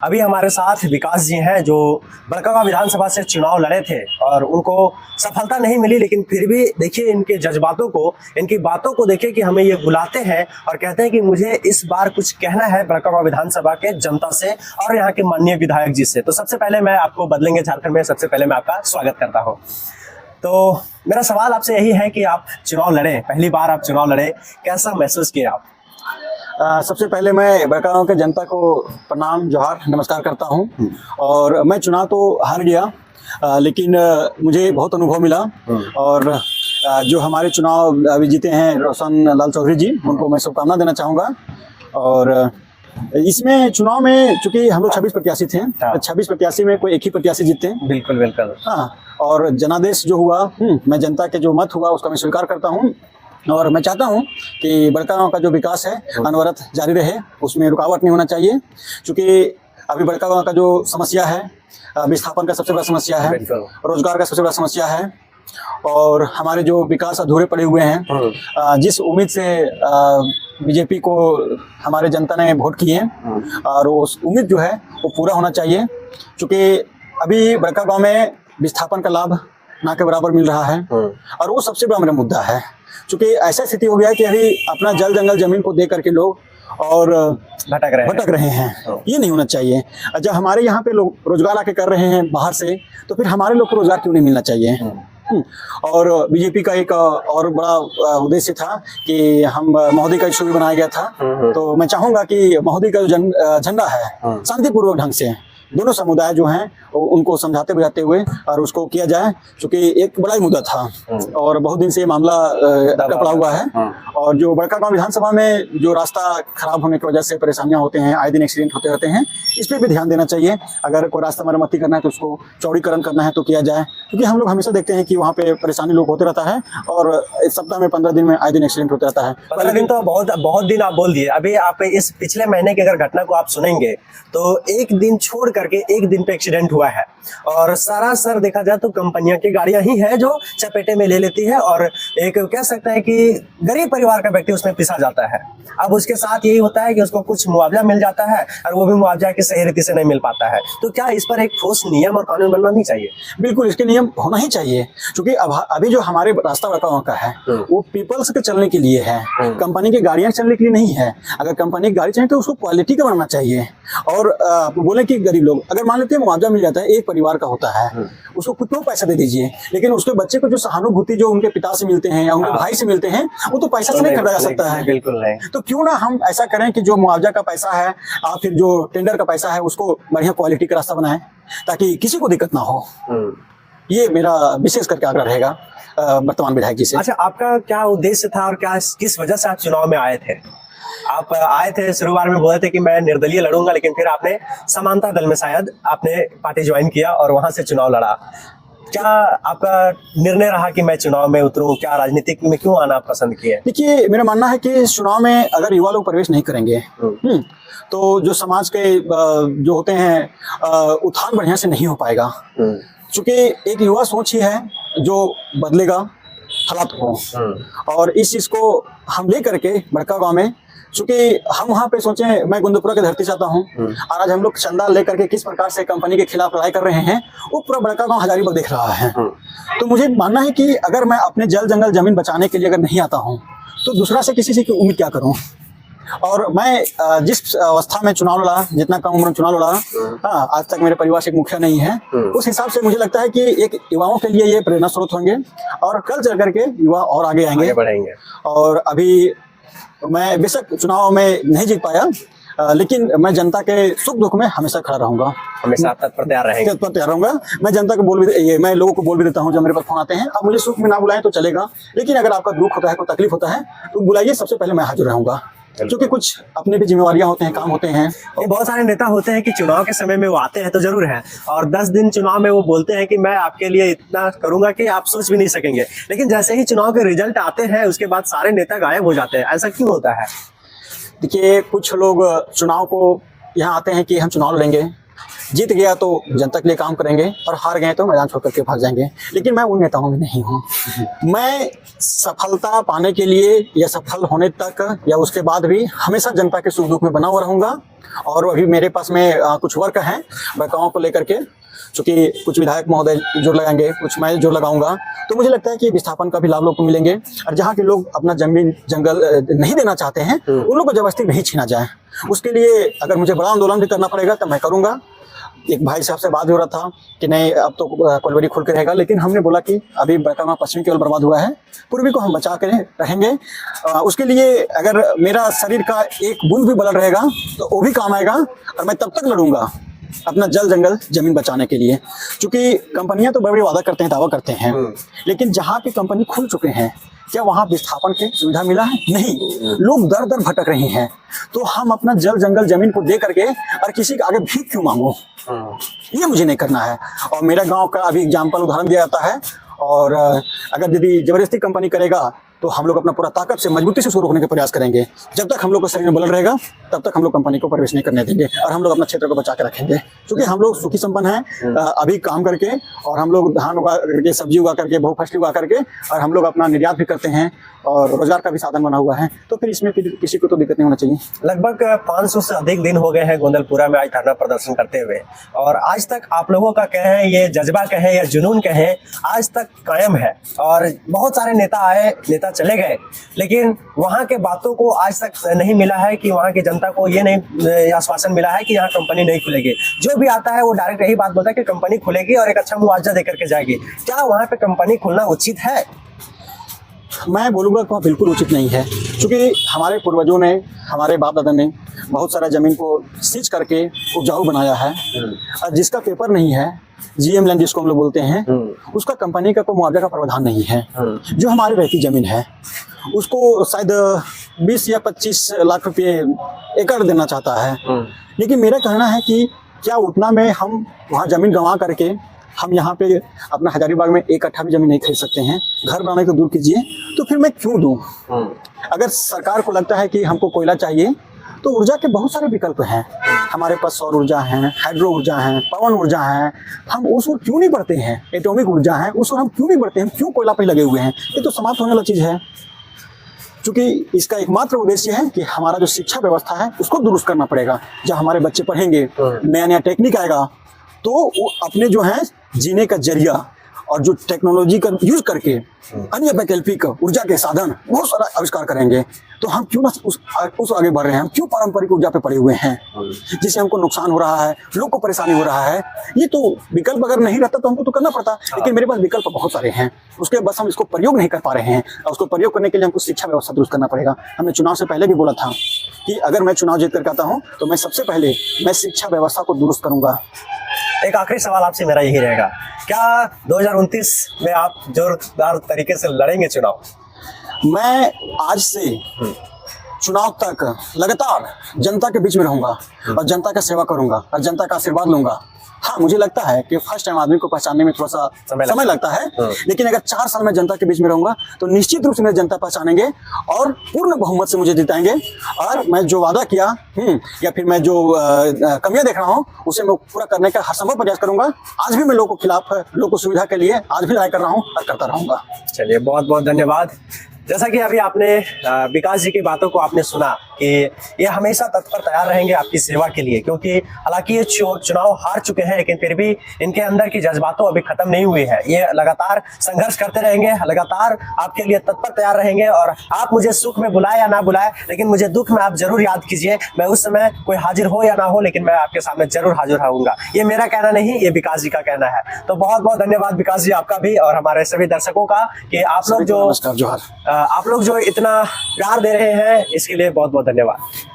अभी हमारे साथ विकास जी हैं जो बड़कागांव विधानसभा से चुनाव लड़े थे और उनको सफलता नहीं मिली, लेकिन फिर भी देखिए इनके जज्बातों को, इनकी बातों को देखिए कि हमें ये बुलाते हैं और कहते हैं कि मुझे इस बार कुछ कहना है बड़कागांव विधानसभा के जनता से और यहाँ के माननीय विधायक जी से। तो सबसे पहले मैं आपको बदलेंगे झारखंड में सबसे पहले मैं आपका स्वागत करता हूँ। तो मेरा सवाल आपसे यही है कि आप चुनाव लड़े, पहली बार आप चुनाव लड़े, कैसा महसूस किया आप? सबसे पहले मैं बड़कागांव के जनता को प्रणाम, जोहार, नमस्कार करता हूं। और मैं चुनाव तो हार गया, लेकिन मुझे बहुत अनुभव मिला। और जो हमारे चुनाव अभी जीते हैं रोशन लाल चौधरी जी, उनको मैं शुभकामना देना चाहूँगा। और इसमें चुनाव में चूंकि हम लोग 26 प्रत्याशी थे, 26 प्रत्याशी में कोई एक ही प्रत्याशी जीते हैं। बिल्कुल बिल्कुल। हाँ, और जनादेश जो हुआ, मैं जनता के जो मत हुआ उसका मैं स्वीकार करता हूँ। और मैं चाहता हूं कि बड़कागांव का जो विकास है अनवरत जारी रहे, उसमें रुकावट नहीं होना चाहिए। क्योंकि अभी बड़कागांव का जो समस्या है, विस्थापन का सबसे बड़ा समस्या है, रोजगार का सबसे बड़ा समस्या है, और हमारे जो विकास अधूरे पड़े हुए हैं। जिस उम्मीद से बीजेपी को हमारे जनता ने वोट किए, और उस उम्मीद जो है वो पूरा होना चाहिए। क्योंकि अभी बड़कागांव में विस्थापन का लाभ ना के बराबर मिल रहा है, और वो सबसे बड़ा मेरा मुद्दा है। क्योंकि ऐसा स्थिति हो गया है कि अभी अपना जल जंगल जमीन को दे करके लोग और भटक रहे हैं। ये नहीं होना चाहिए। जब हमारे यहाँ पे लोग रोजगार आके कर रहे हैं बाहर से, तो फिर हमारे लोग को रोजगार क्यों नहीं मिलना चाहिए? और बीजेपी का एक और बड़ा उद्देश्य था कि हम महोदय का इशू भी बनाया गया था। तो मैं चाहूंगा कि महोदय का जो झंडा है शांतिपूर्वक ढंग से दोनों समुदाय जो हैं उनको समझाते बुझाते हुए और उसको किया जाए। क्योंकि एक बड़ा ही मुद्दा था और बहुत दिन से ये मामला पड़ा हुआ है। और जो बड़कागांव विधानसभा में जो रास्ता खराब होने की वजह से परेशानियां होते हैं, आए दिन एक्सीडेंट होते रहते हैं, इस पर भी ध्यान देना चाहिए। अगर कोई रास्ता मरम्मती करना है तो उसको चौड़ीकरण करना है तो किया जाए। क्योंकि हम लोग हमेशा देखते हैं कि वहाँ पे परेशानी लोग होते रहता है, और सप्ताह में 15 दिन में आए दिन एक्सीडेंट होता रहता है। 15 दिन तो बहुत दिन आप बोल दिए। अभी आप इस पिछले महीने की अगर घटना को आप सुनेंगे तो एक दिन छोड़ करके एक दिन पे एक्सीडेंट हुआ है, और सरासर देखा जाए तो कंपनियां की गाड़ियां ही है जो चपेटे में ले लेती है, और एक कह सकते हैं कि गरीब परिवार का व्यक्ति उसमें पिसा जाता है। अब उसके साथ यही होता है कि उसको कुछ मुआवजा मिल जाता है, और वो भी मुआवजा की सही रीति से नहीं मिल पाता है। तो क्या इस पर एक ठोस नियम और कानून बनना नहीं चाहिए? बिल्कुल, इसके नियम होना ही चाहिए। क्योंकि अभी जो हमारे रास्ता बड़कागांव का है वो पीपल्स के चलने के लिए है, कंपनी की गाड़ियां चलने के लिए नहीं है। अगर कंपनी की गाड़ी चाहिए तो उसको क्वालिटी का बनना चाहिए। और बोले कि गरीब लोग, अगर मान लेते हैं मुआवजा मिल जाता है, एक परिवार का होता है, उसको कितना पैसा दे दीजिए, लेकिन उसके बच्चे को जो सहानुभूति जो उनके पिता से मिलते हैं या उनके भाई से मिलते हैं, वो तो पैसा से नहीं खरीदा जा सकता है। बिल्कुल नहीं। तो क्यों ना हम ऐसा करें कि जो मुआवजा का पैसा है और फिर जो टेंडर का पैसा है उसको बढ़िया क्वालिटी का रास्ता बनाएं, ताकि किसी को दिक्कत ना हो। ये मेरा विशेष करके आग्रह रहेगा वर्तमान विधायक जी से। अच्छा, आपका क्या उद्देश्य था और क्या किस वजह से आप चुनाव में आए थे? आप आए थे, शुरुआत में बोले थे कि मैं निर्दलीय लड़ूंगा, लेकिन फिर आपने समानता दल में शायद आपने पार्टी ज्वाइन किया और वहां से चुनाव लड़ा। क्या आपका निर्णय रहा कि मैं चुनाव में उतरूं? क्या राजनीतिक में क्यों आना पसंद किया? देखिए, मेरा मानना है कि चुनाव में अगर युवा लोग प्रवेश नहीं करेंगे तो जो समाज के जो होते हैं उत्थान बढ़िया से नहीं हो पाएगा। क्योंकि एक युवा सोच ही है जो बदलेगा हालात को। और इस चीज को हम ले करके बड़कागांव में, चूंकि हम वहाँ पे सोचे, मैं गुंदपुरा की धरती चाहता हूँ, और आज हम लोग चंदा लेकर के किस प्रकार से कंपनी के खिलाफ लड़ाई कर रहे हैं वो पूरा बड़कागांव हजारीबाग देख रहा है। तो मुझे मानना है कि अगर मैं अपने जल जंगल जमीन बचाने के लिए अगर नहीं आता हूँ तो दूसरा से किसी से की उम्मीद क्या करूँ? और मैं जिस अवस्था में चुनाव लड़ा, जितना कम उम्र में चुनाव लड़ा, हाँ, आज तक मेरे परिवार से एक मुखिया नहीं है। उस हिसाब से मुझे लगता है कि एक युवाओं के लिए ये प्रेरणा स्रोत होंगे, और कल चल करके युवा और आगे आएंगे, बढ़ेंगे। और अभी मैं बेशक चुनाव में नहीं जीत पाया, लेकिन मैं जनता के सुख दुख में हमेशा खड़ा रहूंगा, हमेशा तत्पर तैयार रहूंगा। मैं जनता को मैं लोगों को बोल भी देता हूँ जब मेरे पास फोन आते हैं, अब मुझे सुख में ना बुलाएं तो चलेगा, लेकिन अगर आपका दुख होता है, कोई तकलीफ होता है तो बुलाइए, सबसे पहले मैं हाजिर रहूंगा। क्योंकि कुछ अपने भी जिम्मेवारियां होते हैं, काम होते हैं। और बहुत सारे नेता होते हैं कि चुनाव के समय में वो आते हैं तो जरूर है, और 10 दिन चुनाव में वो बोलते हैं कि मैं आपके लिए इतना करूंगा कि आप सोच भी नहीं सकेंगे, लेकिन जैसे ही चुनाव के रिजल्ट आते हैं उसके बाद सारे नेता गायब हो जाते हैं। ऐसा क्यों होता है? देखिए, कुछ लोग चुनाव को यहाँ आते हैं कि हम चुनाव लड़ेंगे, जीत गया तो जनता के लिए काम करेंगे, और हार गए तो मैदान छोड़ करके भाग जाएंगे। लेकिन मैं उन नेताओं में नहीं हूँ। मैं सफलता पाने के लिए या सफल होने तक या उसके बाद भी हमेशा जनता के सुख दुख में बना हुआ रहूंगा। और अभी मेरे पास में कुछ वर्क हैं बड़काओं को लेकर के, चूंकि कुछ विधायक महोदय जोड़ लगाएंगे, कुछ मैं जोड़ लगाऊंगा, तो मुझे लगता है कि विस्थापन का भी लाभ लोग को मिलेंगे। और जहाँ के लोग अपना जमीन जंगल नहीं देना चाहते हैं उन लोग को जबरदस्ती नहीं छीना जाए। उसके लिए अगर मुझे बड़ा आंदोलन भी करना पड़ेगा तो मैं करूंगा। एक भाई साहब से बात हो रहा था कि नहीं अब तो कोलवरी खुल के रहेगा, लेकिन हमने बोला कि अभी बड़कागांव पश्चिमी केवल बर्बाद हुआ है, पूर्वी को हम बचा कर रहेंगे। उसके लिए अगर मेरा शरीर का एक बूंद भी बलल रहेगा तो वो भी काम आएगा, और मैं तब तक लड़ूंगा अपना जल जंगल जमीन बचाने के लिए। क्योंकि कंपनियां तो बड़े बड़े वादा करते हैं, दावा करते हैं, लेकिन जहाँ पे कंपनी खुल चुके हैं क्या वहाँ विस्थापन की सुविधा मिला है? नहीं, लोग दर दर भटक रहे हैं। तो हम अपना जल जंगल जमीन को दे करके और किसी के आगे भीख क्यों मांगो? ये मुझे नहीं करना है। और मेरा गांव का अभी एग्जाम्पल उदाहरण दिया जाता है, और अगर यदि जबरदस्ती कंपनी करेगा तो हम लोग अपना पूरा ताकत से मजबूती से उसको रोकने का प्रयास करेंगे। जब तक हम लोग का शरीर में बल रहेगा तब तक हम लोग कंपनी को प्रवेश नहीं करने देंगे, और हम लोग अपना क्षेत्र को बचा के रखेंगे। क्योंकि हम लोग सुखी संपन्न हैं अभी काम करके, और हम लोग धान उगा करके, सब्जी उगा करके, बहुफसली उगा करके, और हम लोग अपना निर्यात भी करते हैं और रोजगार का भी साधन बना हुआ है। तो फिर इसमें फिर किसी को तो दिक्कत नहीं होना चाहिए। लगभग 500 से अधिक दिन हो गए हैं गोंदलपुरा में आज धरना प्रदर्शन करते हुए, और आज तक आप लोगों का कहें, ये जज्बा कहें या जुनून कहें, आज तक कायम है। और बहुत सारे नेता आए, नेता चले गए, लेकिन वहाँ के बातों को आज तक नहीं मिला है कि वहाँ की जनता को ये नहीं आश्वासन मिला है कि यहाँ कंपनी नहीं खुलेगी। जो भी आता है वो डायरेक्ट यही बात बोलता है कि कंपनी खुलेगी और एक अच्छा मुआवजा देकर के जाएगी। क्या वहाँ पे कंपनी खुलना उचित है? मैं बोलूँगा कि वह बिल्कुल उचित नहीं है, क्योंकि हमारे पूर्वजों ने, हमारे बाप दादा ने बहुत सारा ज़मीन को सींच करके उपजाऊ बनाया है, और जिसका पेपर नहीं है, जीएम लैंड जिसको हम लोग बोलते हैं, उसका कंपनी का कोई मुआवजा का प्रावधान नहीं है। जो हमारी रहती ज़मीन है उसको शायद 20 या 25 लाख रुपये एकड़ देना चाहता है। लेकिन मेरा कहना है कि क्या उतना में हम वहाँ ज़मीन गंवा करके हम यहाँ पे अपना हजारीबाग में एक कट्ठा भी जमीन नहीं खरीद सकते हैं? घर बनाने को दूर कीजिए, तो फिर मैं क्यों दूं? अगर सरकार को लगता है कि हमको कोयला चाहिए तो ऊर्जा के बहुत सारे विकल्प हैं। हमारे पास सौर ऊर्जा है, हाइड्रो ऊर्जा है, पवन ऊर्जा है, हम उस ओर क्यों नहीं बढ़ते हैं? एटॉमिक ऊर्जा है, उस ओर हम क्यों नहीं बढ़ते हैं? क्यों कोयला पे लगे हुए हैं? ये तो समाप्त होने वाली चीज़ है। क्योंकि इसका एकमात्र उद्देश्य है कि हमारा जो शिक्षा व्यवस्था है उसको दुरुस्त करना पड़ेगा। जब हमारे बच्चे पढ़ेंगे, नया नया टेक्निक आएगा, तो वो अपने जो है जीने का जरिया और जो टेक्नोलॉजी का यूज करके अन्य वैकल्पिक ऊर्जा के साधन बहुत सारा आविष्कार करेंगे। तो हम क्यों ना उस आगे बढ़ रहे हैं? हम क्यों पारंपरिक ऊर्जा पे पड़े हुए हैं, जिससे हमको नुकसान हो रहा है, लोग को परेशानी हो रहा है? ये तो विकल्प अगर नहीं रहता तो हमको तो करना पड़ता, लेकिन मेरे पास विकल्प बहुत सारे हैं, उसके बस हम इसको प्रयोग नहीं कर पा रहे हैं। और उसको प्रयोग करने के लिए हमको शिक्षा व्यवस्था दुरुस्त करना पड़ेगा। हमने चुनाव से पहले भी बोला था कि अगर मैं चुनाव जीत कर आता हूँ तो मैं सबसे पहले मैं शिक्षा व्यवस्था को दुरुस्त करूंगा। एक आखिरी सवाल आपसे मेरा यही रहेगा, क्या 2029 में आप जोरदार तरीके से लड़ेंगे चुनाव? मैं आज से चुनाव तक लगातार जनता के बीच में रहूंगा और जनता का सेवा करूंगा और जनता का आशीर्वाद लूंगा। हाँ, मुझे लगता है कि फर्स्ट टाइम आदमी को पहचानने में थोड़ा सा समय लगता है, लेकिन अगर 4 साल में जनता के बीच में रहूंगा तो निश्चित रूप से मेरी जनता पहचानेंगे और पूर्ण बहुमत से मुझे जिताएंगे। और मैं जो वादा किया या फिर मैं जो कमियां देख रहा हूँ उसे मैं पूरा करने का हर संभव प्रयास करूंगा। आज भी मैं लोगों के खिलाफ, लोगों को सुविधा के लिए आज भी लड़ाई कर रहा हूँ और करता रहूंगा। चलिए, बहुत बहुत धन्यवाद। जैसा कि अभी आपने विकास जी की बातों को आपने सुना कि ये हमेशा तत्पर तैयार रहेंगे आपकी सेवा के लिए, क्योंकि हालांकि ये चुनाव हार चुके हैं, लेकिन फिर भी इनके अंदर की जज्बातों अभी खत्म नहीं हुई है। ये लगातार संघर्ष करते रहेंगे, लगातार आपके लिए तत्पर तैयार रहेंगे। और आप मुझे सुख में बुलाए या ना बुलाए, लेकिन मुझे दुख में आप जरूर याद कीजिए। मैं उस समय कोई हाजिर हो या ना हो, लेकिन मैं आपके सामने जरूर हाजिर रहूंगा। ये मेरा कहना नहीं, ये विकास जी का कहना है। तो बहुत बहुत धन्यवाद विकास जी आपका भी, और हमारे सभी दर्शकों का कि आप लोग जो इतना प्यार दे रहे हैं, इसके लिए बहुत बहुत धन्यवाद।